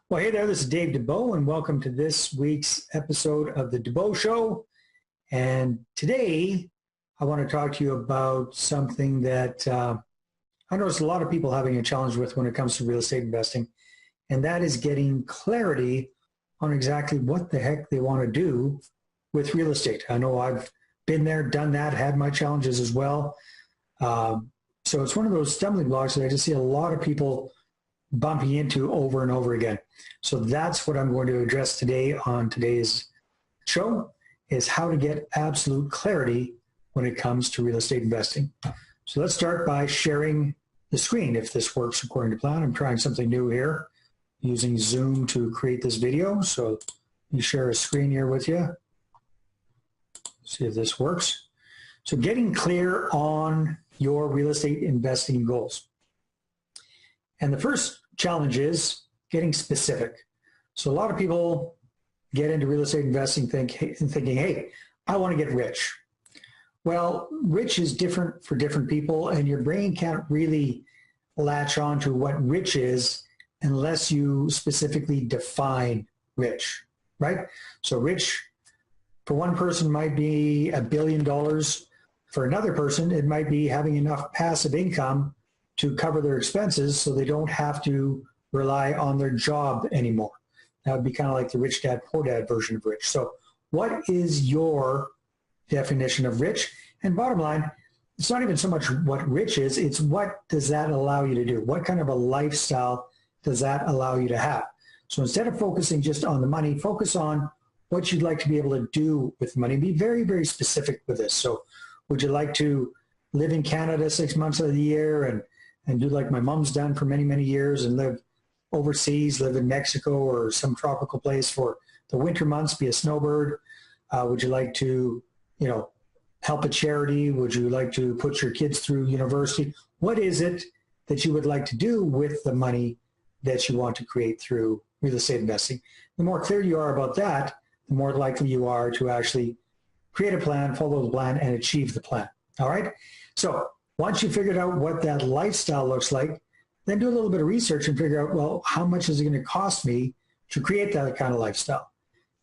Well, hey there, this is Dave Dubeau, and welcome to this week's episode of the Dubeau Show. And today, I want to talk to you about something that I noticed a lot of people having a challenge with when it comes to real estate investing, and that is getting clarity on exactly what the heck they want to do with real estate. I know I've been there, done that, had my challenges as well. So it's one of those stumbling blocks that I just see a lot of people bumping into over and over again. So that's what I'm going to address today on today's show, is how to get absolute clarity when it comes to real estate investing. So let's start by sharing the screen if this works according to plan. I'm trying something new here using Zoom to create this video. So let me share a screen here with you. See if this works. So getting clear on your real estate investing goals. And the first challenge is getting specific. So a lot of people get into real estate investing thinking, hey, I want to get rich. Well, rich is different for different people, and your brain can't really latch on to what rich is unless you specifically define rich, right? So rich for one person might be $1 billion. For another person, it might be having enough passive income to cover their expenses so they don't have to rely on their job anymore. That would be kind of like the rich dad, poor dad version of rich. So what is your definition of rich? And bottom line, it's not even so much what rich is, it's what does that allow you to do? What kind of a lifestyle does that allow you to have? So instead of focusing just on the money, focus on what you'd like to be able to do with the money. Be very, very specific with this. So would you like to live in Canada 6 months of the year and do like my mom's done for many, many years and live overseas, live in Mexico or some tropical place for the winter months, be a snowbird? Would you like to, help a charity? Would you like to put your kids through university? What is it that you would like to do with the money that you want to create through real estate investing? The more clear you are about that, the more likely you are to actually create a plan, follow the plan, and achieve the plan. All right? So once you figured out what that lifestyle looks like, then do a little bit of research and figure out, well, how much is it going to cost me to create that kind of lifestyle?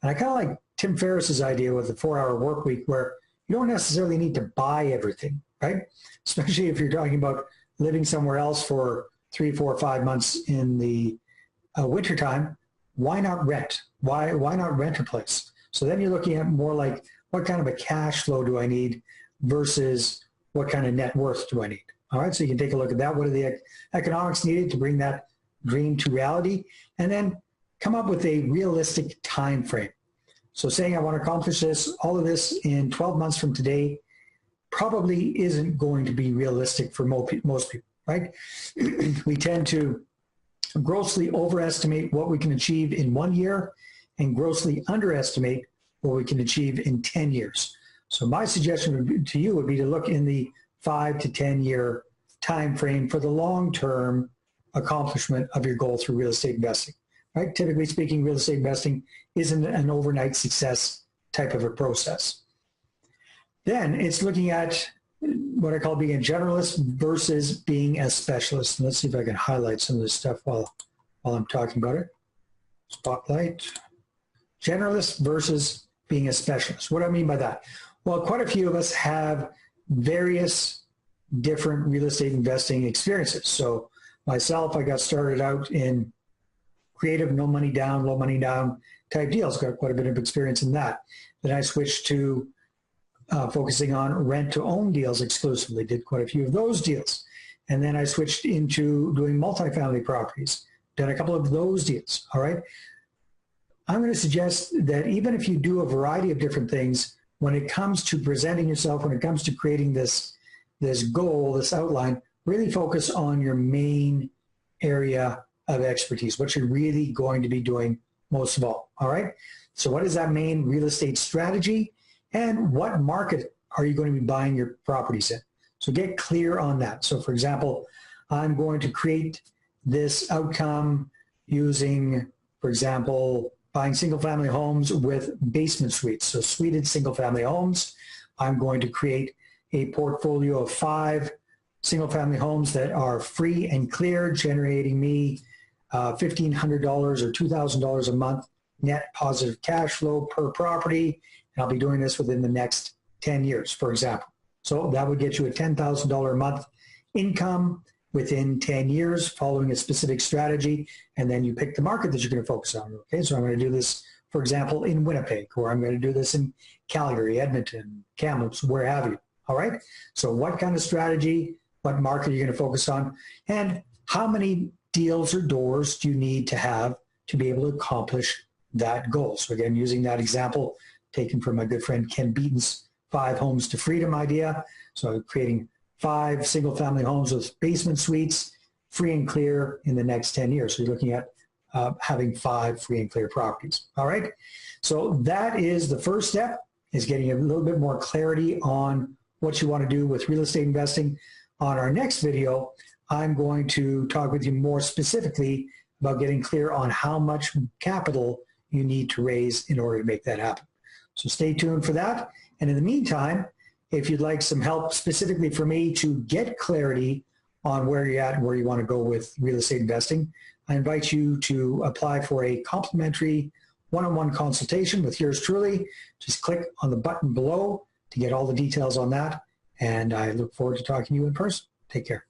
And I kind of like Tim Ferriss's idea with the 4-hour work week, where you don't necessarily need to buy everything, right? Especially if you're talking about living somewhere else for 3, 4, 5 months in the wintertime. Why not rent? Why not rent a place? So then you're looking at more like, what kind of a cash flow do I need versus what kind of net worth do I need? All right, so you can take a look at that. What are the economics needed to bring that dream to reality? And then come up with a realistic time frame. So saying I want to accomplish this, all of this in 12 months from today probably isn't going to be realistic for most people, right? We tend to grossly overestimate what we can achieve in 1 year and grossly underestimate what we can achieve in 10 years. So my suggestion to you would be to look in the 5 to 10 year time frame for the long-term accomplishment of your goal through real estate investing, right? Typically speaking, real estate investing isn't an overnight success type of a process. Then it's looking at what I call being a generalist versus being a specialist. And let's see if I can highlight some of this stuff while I'm talking about it. Spotlight. Generalist versus being a specialist. What do I mean by that? Well, quite a few of us have various different real estate investing experiences. So myself, I got started out in creative, no money down, low money down type deals. Got quite a bit of experience in that. Then I switched to focusing on rent to own deals exclusively. Did quite a few of those deals. And then I switched into doing multifamily properties. Done a couple of those deals. All right. I'm going to suggest that even if you do a variety of different things, when it comes to presenting yourself, when it comes to creating this goal, this outline, really focus on your main area of expertise, what you're really going to be doing most of all right? So what is that main real estate strategy, and what market are you going to be buying your properties in? So get clear on that. So for example, I'm going to create this outcome using, for example, buying single-family homes with basement suites, so suited single-family homes. I'm going to create a portfolio of 5 single-family homes that are free and clear, generating me $1,500 or $2,000 a month net positive cash flow per property. And I'll be doing this within the next 10 years, for example. So that would get you a $10,000 a month income within 10 years following a specific strategy. And then you pick the market that you're going to focus on. Okay, so I'm going to do this, for example, in Winnipeg, or I'm going to do this in Calgary, Edmonton, Kamloops, where have you. All right. So what kind of strategy, what market are you going to focus on, and how many deals or doors do you need to have to be able to accomplish that goal? So again, using that example taken from my good friend Ken Beaton's 5 Homes to Freedom idea. So creating 5 single-family homes with basement suites, free and clear in the next 10 years. So you're looking at having 5 free and clear properties. All right. So that is the first step, is getting a little bit more clarity on what you want to do with real estate investing. On our next video, I'm going to talk with you more specifically about getting clear on how much capital you need to raise in order to make that happen. So stay tuned for that. And in the meantime, if you'd like some help specifically for me to get clarity on where you're at and where you want to go with real estate investing, I invite you to apply for a complimentary one-on-one consultation with yours truly. Just click on the button below to get all the details on that. And I look forward to talking to you in person. Take care.